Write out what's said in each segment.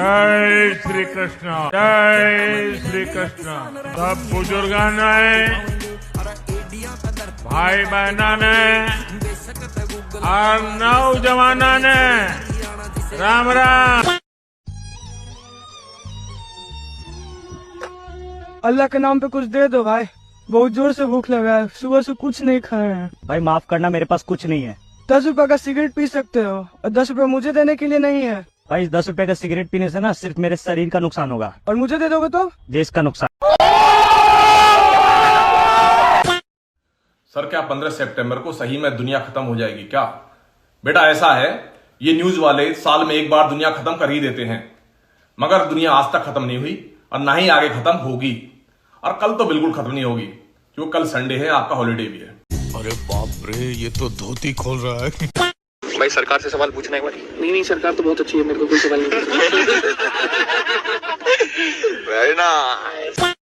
जय श्री कृष्ण, जय श्री कृष्ण। सब बुजुर्गों ने, भाई बहना ने और नौजवानों ने राम राम। अल्लाह के नाम पे कुछ दे दो भाई, बहुत जोर से भूख लगा है, सुबह से कुछ नहीं खाए हैं। भाई माफ करना, मेरे पास कुछ नहीं है। 10 रुपए का सिगरेट पी सकते हो और 10 रुपए मुझे देने के लिए नहीं है। भाई 10 रुपए का सिगरेट पीने से ना सिर्फ मेरे शरीर का नुकसान होगा, और मुझे दे दोगे तो देश का नुकसान। सर क्या 15 सितंबर को सही में दुनिया खत्म हो जाएगी क्या? बेटा ऐसा है, ये न्यूज वाले साल में एक बार दुनिया खत्म कर ही देते हैं, मगर दुनिया आज तक खत्म नहीं हुई और ना ही आगे खत्म होगी, और कल तो बिल्कुल खत्म नहीं होगी क्योंकि कल संडे है, आपका हॉलीडे भी है। अरे बाप रे, ये तो धोती खोल रहा है। भाई सरकार से सवाल पूछना है भाई। नहीं सरकार तो बहुत अच्छी है, मेरे को कोई सवाल नहीं। Very nice.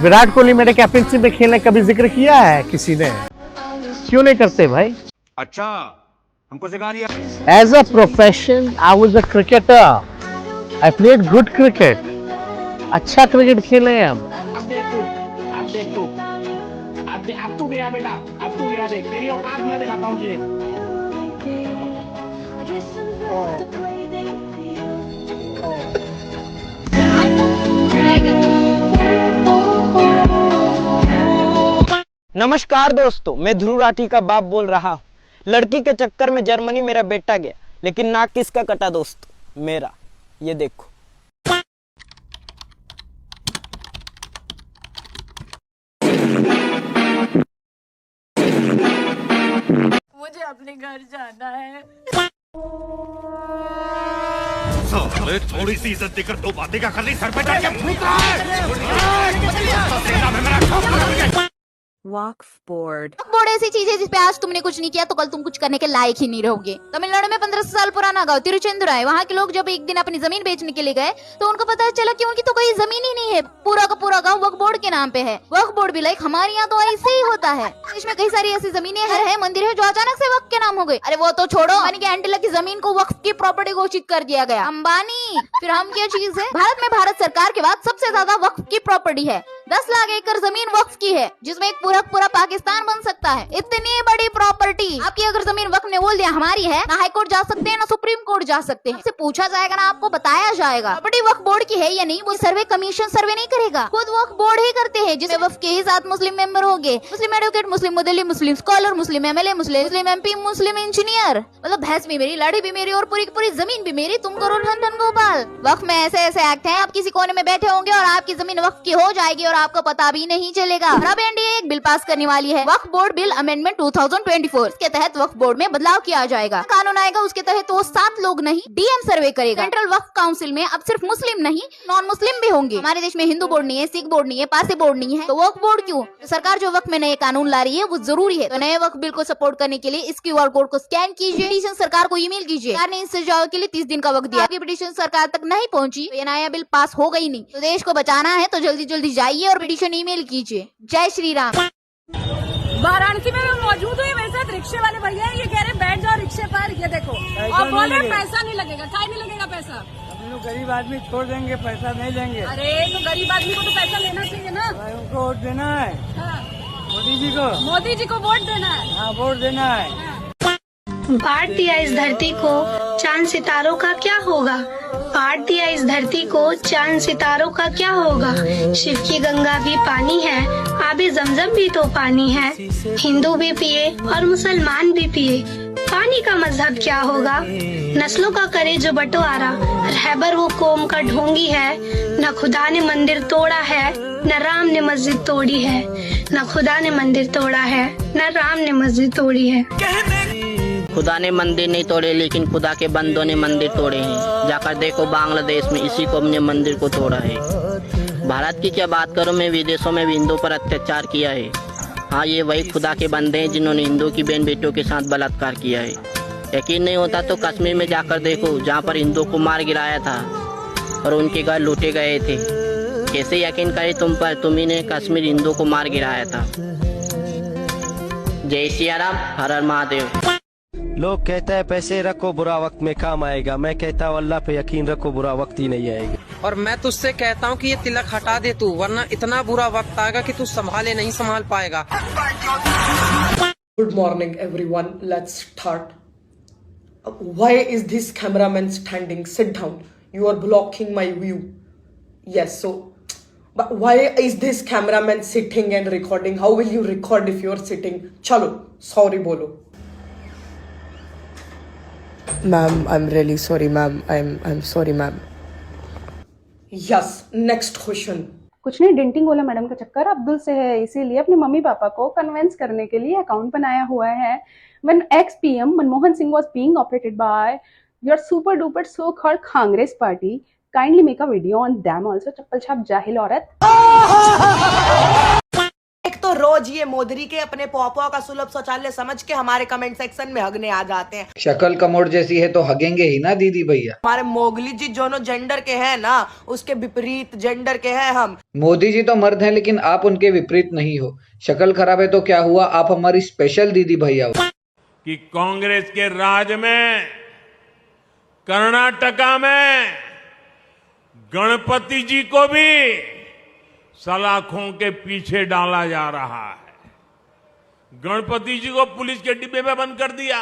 विराट कोहली मेरे कैप्टनसी में खेलने कभी जिक्र किया है किसी ने? क्यों नहीं करते भाई? अच्छा, हमको सिखा दिया। As a profession I was a cricketer, I played good cricket. अच्छा क्रिकेट खेले हम। अब तू गया बेटा, अब तू गया, देख तेरी औकात मैं दिखाता हूँ तुझे। नमस्कार दोस्तों, मैं ध्रुव राठी का बाप बोल रहा हूँ। लड़की के चक्कर में जर्मनी मेरा बेटा गया, लेकिन नाक किसका कटा दोस्त? मेरा। ये देखो। मुझे अपने घर जाना है। थोड़ी सी इज्जत देकर दो बातें क्या कर रही, सर पे चढ़ के फूंक रहा है। वक्फ बोर्ड ऐसी चीज है जिसपे आज तुमने कुछ नहीं किया तो कल तुम कुछ करने के लायक ही नहीं रहोगे। तमिलनाडु में 1500 साल पुराना गांव तिरुचेंदुराई, वहाँ के लोग जब एक दिन अपनी जमीन बेचने के लिए गए तो उनको पता चला कि उनकी तो कोई जमीन ही नहीं है, पूरा का पूरा गांव वक्फ बोर्ड के नाम पे है। वक्फ बोर्ड भी लाइक हमारे यहाँ तो ऐसे ही होता है। इसमें कई सारी ऐसी जमीनें है, मंदिर है जो अचानक से वक्फ के नाम हो गए। अरे वो तो छोड़ो, यानी कि एंटीला की जमीन को वक्फ की प्रॉपर्टी घोषित कर दिया गया। अंबानी, फिर हम क्या चीज है? भारत में भारत सरकार के बाद सबसे ज्यादा वक्फ की प्रॉपर्टी है। 10 लाख एकड़ जमीन वक्फ की है, जिसमें एक पूरा पाकिस्तान बन सकता है। इतनी बड़ी प्रॉपर्टी, आपकी अगर जमीन वक्फ ने बोल दिया हमारी है, ना हाई कोर्ट जा सकते हैं ना सुप्रीम कोर्ट जा सकते हैं। पूछा जाएगा ना आपको बताया जाएगा प्रॉपर्टी वक्फ बोर्ड की है या नहीं। वो सर्वे कमीशन सर्वे नहीं करेगा, खुद वक्फ बोर्ड ही करते हैं, जिसमें वक्फ के ही 7 मुस्लिम मेंबर होंगे। मुस्लिम एडवोकेट, मुस्लिम मुदल्ली, मुस्लिम स्कॉलर, मुस्लिम एमएलए, मुस्लिम एमपी, मुस्लिम इंजीनियर। मतलब भैंस भी मेरी, लाड़ी भी मेरी और पूरी की पूरी जमीन भी मेरी। तुम करो ठन ठन गोपाल। वक्फ में ऐसे ऐसे एक्ट हैं, आप किसी कोने में बैठे होंगे और आपकी जमीन वक्फ की हो जाएगी और आपको पता भी नहीं चलेगा। अब एनडीए एक बिल पास करने वाली है, वक्फ बोर्ड बिल अमेंडमेंट 2024। इसके तहत वक्फ बोर्ड में बदलाव किया जाएगा। कानून आएगा, उसके तहत वो 7 लोग नहीं डीएम सर्वे करेगा। सेंट्रल वक्फ काउंसिल में अब सिर्फ मुस्लिम नहीं नॉन मुस्लिम भी होंगे। हमारे देश में हिंदू बोर्ड नहीं है, सिख बोर्ड नहीं है, पारसी बोर्ड नहीं है, तो वक्फ बोर्ड क्यों? सरकार जो वक्फ में नए कानून ला रही है वो जरूरी है। तो नए वक्फ बिल को सपोर्ट करने के लिए इस QR कोड को स्कैन कीजिए, पिटीशन सरकार को ईमेल कीजिए। सरकार ने इससे जवाब के लिए 30 दिन का वक्त दिया। आपकी पिटीशन सरकार तक नहीं पहुंची तो ये नया बिल पास होगा ही नहीं। तो देश को बचाना है तो जल्दी जल्दी जाइए और पिटीशन ईमेल कीजिए। जय श्री राम। वाराणसी में मैं मौजूद हूँ, मेरे साथ रिक्शे वाले भैया हैं, ये कह रहे बैठ जाओ रिक्शे पर, ये देखो, और बोल रहे पैसा नहीं लगेगा। क्या नहीं लगेगा पैसा? गरीब आदमी छोड़ देंगे, पैसा नहीं लेंगे। अरे तो गरीब आदमी को तो पैसा लेना चाहिए ना। उनको वोट देना है। हाँ। मोदी जी को वोट देना है। हाँ, वोट देना है। बांट दिया इस धरती को, चांद सितारों का क्या होगा? बांट दिया इस धरती को, चांद सितारों का क्या होगा? शिव की गंगा भी पानी है, आबे जमजम भी तो पानी है। हिंदू भी पिए और मुसलमान भी पिए, पानी का मजहब क्या होगा? नस्लों का करे जो बंटवारा, रहबर वो कौम का ढोंगी है। न खुदा ने मंदिर तोड़ा है, न राम ने मस्जिद तोड़ी है। न खुदा ने मंदिर तोड़ा है, न राम ने मस्जिद तोड़ी है। खुदा ने मंदिर नहीं तोड़े, लेकिन खुदा के बंदों ने मंदिर तोड़े हैं। जाकर देखो बांग्लादेश में इसी को अपने मंदिर को तोड़ा है। भारत की क्या बात करूं, मैं विदेशों में भी हिंदुओं पर अत्याचार किया है। हाँ, ये वही खुदा के बंदे हैं जिन्होंने हिंदू की बहन बेटियों के साथ बलात्कार किया है। यकीन नहीं होता तो कश्मीर में जाकर देखो, जहाँ पर हिंदुओं को मार गिराया था और उनके घर लूटे गए थे। कैसे यकीन करे तुम पर? तुम्ही ने कश्मीर हिंदुओं को मार गिराया था। जय सिया राम, हर हर महादेव। लोग कहते हैं पैसे रखो बुरा वक्त में काम आएगा, मैं कहता हूँ अल्लाह पे यकीन रखो बुरा वक्त ही नहीं आएगा। और मैं तुझसे कहता हूँ कि ये तिलक हटा दे तू, वरना इतना बुरा वक्त आएगा कि तू संभाले नहीं संभाल पाएगा। Good morning everyone, let's start. Why is this cameraman standing? Sit down. You are blocking my view. Yes, so but why is this cameraman sitting and recording? How will you record if you are sitting? Chalo, sorry bolo. Ma'am, I'm really sorry ma'am. I'm sorry ma'am. Yes, next question. कुछ नहीं, denting वाला madam का चक्कर अब्दुल से है, इसीलिए अपने mummy papa को कन्विंस करने के लिए अकाउंट बनाया हुआ है। When ex-PM Manmohan Singh was being operated by your super duper so-called Congress party, kindly make a video on them also. चप्पल छाप जाहिल औरत। एक तो रोज ये मोदरी के अपने पॉपो का सुलभ शौचालय समझ के हमारे कमेंट सेक्शन में हगने आ जाते हैं। शक्ल कमोड जैसी है तो हगेंगे ही ना दीदी भैया। हमारे मोगली जी दोनों जेंडर के हैं ना, उसके विपरीत जेंडर के हैं हम। मोदी जी तो मर्द हैं लेकिन आप उनके विपरीत नहीं हो। शक्ल खराब है तो क्या हुआ, आप हमारी स्पेशल दीदी भैया हो। कि कांग्रेस के राज में कर्नाटका में गणपति जी को भी सलाखों के पीछे डाला जा रहा है। गणपति जी को पुलिस के डिब्बे में बंद कर दिया।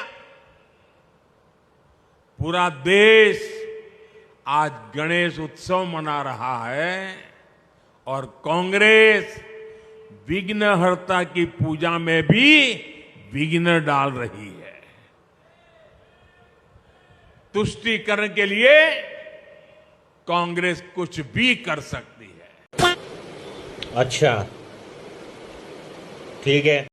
पूरा देश आज गणेश उत्सव मना रहा है और कांग्रेस विघ्नहर्ता की पूजा में भी विघ्न डाल रही है। तुष्टीकरण के लिए कांग्रेस कुछ भी कर सकती है। अच्छा, ठीक है।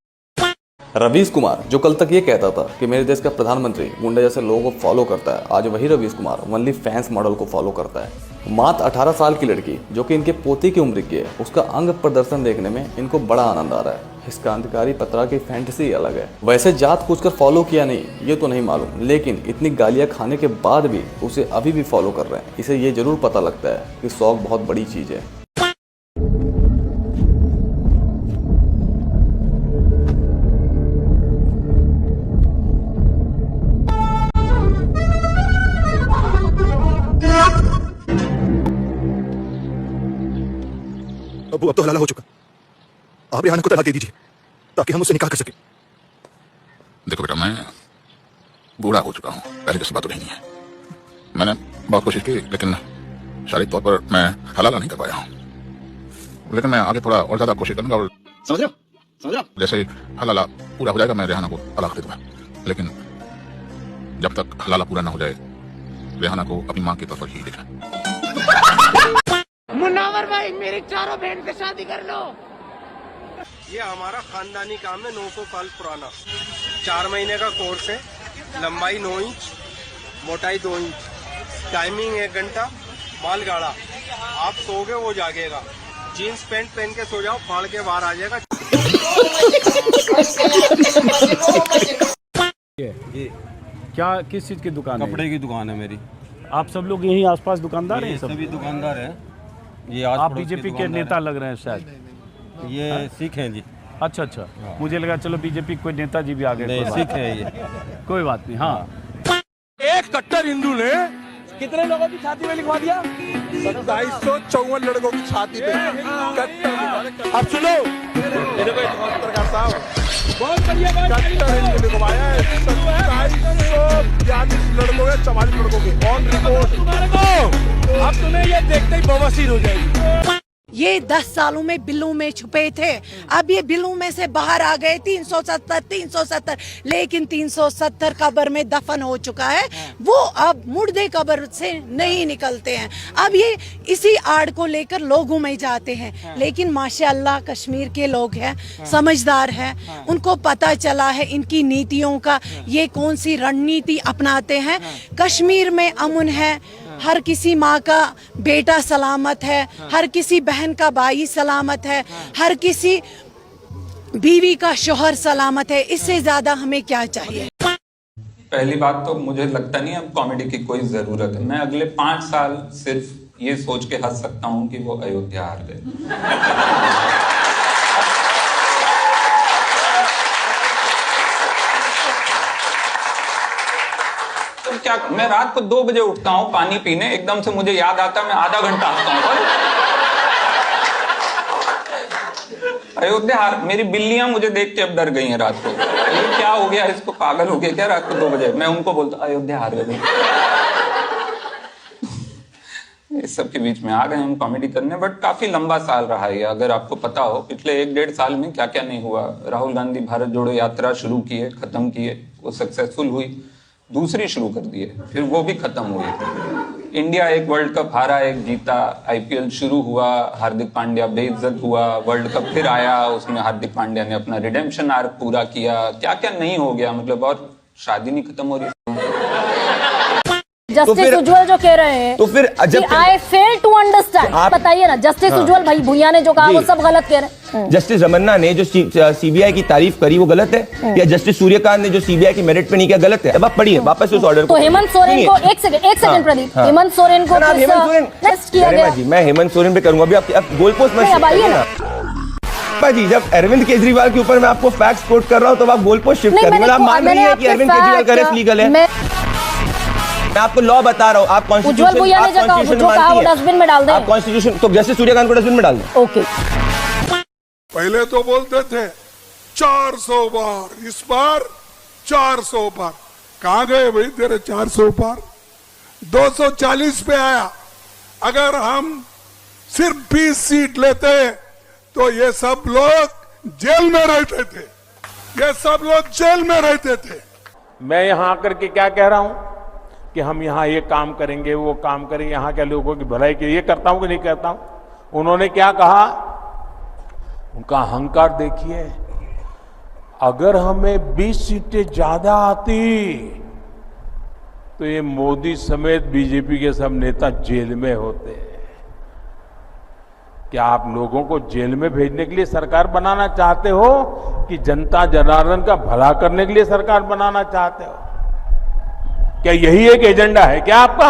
रवीश कुमार जो कल तक ये कहता था कि मेरे देश का प्रधानमंत्री गुंडा जैसे लोगों को फॉलो करता है, आज वही Ravish Kumar only fans model को फॉलो करता है। मात्र 18 साल की लड़की जो कि इनके पोते की उम्र की है, उसका अंग प्रदर्शन देखने में इनको बड़ा आनंद आ रहा है। इस क्रांतिकारी पत्रा की फैंटेसी अलग है। वैसे जात पूछकर फॉलो किया नहीं ये तो नहीं मालूम, लेकिन इतनी गालियां खाने के बाद भी उसे अभी भी फॉलो कर रहे हैं। इसे ये जरूर पता लगता है कि शौक बहुत बड़ी चीज है। अब तो हलाला हो चुका, आप रेहाना को तलाक दे दीजिए ताकि हम उससे निकाह कर सके। देखो बेटा, मैं बूढ़ा हो चुका हूँ, पहले जैसी बात तो नहीं है। मैंने बहुत कोशिश की लेकिन शारीरिक तौर पर मैं हलाला नहीं कर पाया हूँ, लेकिन मैं आगे थोड़ा और ज्यादा कोशिश करूंगा और समझ रहे हो? जैसे ही हलाला पूरा हो जाएगा मैं रेहाना को तलाक दे दूंगा, लेकिन जब तक हलाला पूरा ना हो जाए रेहाना को अपनी माँ के तौर पर ही देखना। मुन्नावर भाई, मेरी चारों बहन से शादी कर लो। ये हमारा खानदानी काम है, 900 साल पुराना। 4 महीने का कोर्स है, लंबाई 9 इंच, मोटाई 2 इंच, टाइमिंग 1 घंटा, माल गाड़ा। आप सोगे वो जागेगा। जीन्स पैंट पहन के सो जाओ, फाड़ के बाहर आ जाएगा। ये क्या किस चीज की दुकान है? कपड़े की दुकान है मेरी। आप सब लोग यहीं आसपास दुकानदार हैं? सभी दुकानदार हैं। ये आप बीजेपी के नेता लग रहे हैं शायद। ये सिख हैं जी। अच्छा अच्छा, मुझे लगा चलो बीजेपी कोई नेताजी भी आ गए। नहीं, सिख है ये। कोई बात नहीं। हाँ, एक कट्टर हिंदू ने कितने लोगों की छाती में लिखवा दिया? 2754 लड़कों की छाती पे कट्टर। अब सुनो, पत्रकार साहब, बहुत बढ़िया बात कट्टर हिंदू लिखवाया है। 2742 लड़कों के, 44 लड़कों के ऑन रिपोर्ट। अब तुम्हें ये देखते ही बवासीर हो जाएगी। ये 10 सालों में बिल्लों में छुपे थे, अब ये बिल्लों में से बाहर आ गए। 370, लेकिन 370 कब्र में दफन हो चुका है। वो अब मुर्दे कब्र से नहीं निकलते हैं। अब ये इसी आड़ को लेकर लोगों में जाते हैं। लेकिन माशाअल्लाह कश्मीर के लोग हैं, समझदार हैं, उनको पता चला है इनकी नीतियों का, ये कौन सी रणनीति अपनाते हैं। कश्मीर में अमन है, हर किसी माँ का बेटा सलामत है, हर किसी बहन का भाई सलामत है, हर किसी बीवी का शोहर सलामत है। इससे ज्यादा हमें क्या चाहिए? पहली बात तो मुझे लगता नहीं अब कॉमेडी की कोई जरूरत है। मैं अगले 5 साल सिर्फ ये सोच के हंस सकता हूँ कि वो अयोध्या हार गए। तो क्या, मैं रात को 2 बजे उठता हूँ पानी पीने, एकदम से मुझे याद आता है, मैं आधा घंटा हंसता हूँ। अयोध्या, मेरी बिल्लियां मुझे देख के अब डर गई हैं रात को। ये क्या हो गया, इसको पागल हो गया क्या रात को 2 बजे? मैं उनको बोलता अयोध्या हार गई। इस सब के बीच में आ गए हम कॉमेडी करने, बट काफी लंबा साल रहा है। अगर आपको पता हो पिछले 1-1.5 साल में क्या क्या नहीं हुआ। राहुल गांधी भारत जोड़ो यात्रा शुरू किए, खत्म किए, वो सक्सेसफुल हुई, दूसरी शुरू कर दिए, फिर वो भी खत्म हुई। इंडिया एक वर्ल्ड कप हारा, एक जीता, IPL शुरू हुआ, हार्दिक पांड्या बेइज्जत हुआ, वर्ल्ड कप फिर आया, उसमें हार्दिक पांड्या ने अपना रिडेम्पशन आर्क पूरा किया, क्या क्या नहीं हो गया, मतलब और शादी नहीं खत्म हो रही। जस्टिस उज्जवल जो कह रहे हैं, तो फिर आई फेल टू अंडरस्टैंड, बताइए ना, जस्टिस उज्जवल भाई भुइया ने जो कहा वो सब गलत कह रहे हैं। जस्टिस रमन्ना ने जो CBI की तारीफ करी वो गलत है, या जस्टिस सूर्यकांत ने जो CBI की मेरिट पे नहीं किया गलत है? अब आप पढ़िए वापस उस ऑर्डर को। तो हेमंत सोरेन को एक सेकंड प्रदीप, हेमंत सोरेन को नेक्स्ट किया गया जी। मैं हेमंत सोरेन पे करूंगा अभी, आप गोल पोस्ट जी। जब अरविंद केजरीवाल के ऊपर मैं आपको फैक्ट्स कोट कर रहा हूँ तो आप गोल पोस्ट शिफ्ट करेंगे। आप मान रही है कि अरविंद केजरीवाल का अरेस्ट लीगल है? मैं आपको लॉ बता रहा हूँ, आप कॉन्स्टिट्यूशन डस्टबिन में डाल दें। आप कॉन्स्टिट्यूशन, तो जैसे सूर्यकांत को डस्टबिन में डाल दें। ओके। पहले तो बोलते थे 400 बार, इस बार 400 बार। कहां गए भाई तेरे 400 बार? 240 पे आया। अगर हम सिर्फ 20 सीट लेते तो ये सब लोग जेल में रहते थे, ये सब लोग जेल में रहते थे। मैं यहां आकर के क्या कह रहा हूं कि हम यहाँ ये काम करेंगे, वो काम करेंगे, यहाँ के लोगों की भलाई के लिए करता हूं कि नहीं करता हूं। उन्होंने क्या कहा, उनका अहंकार देखिए। अगर हमें 20 सीटें ज्यादा आती तो ये मोदी समेत बीजेपी के सब नेता जेल में होते। क्या आप लोगों को जेल में भेजने के लिए सरकार बनाना चाहते हो कि जनता जनार्दन का भला करने के लिए सरकार बनाना चाहते हो? क्या यही एक एजेंडा है क्या आपका?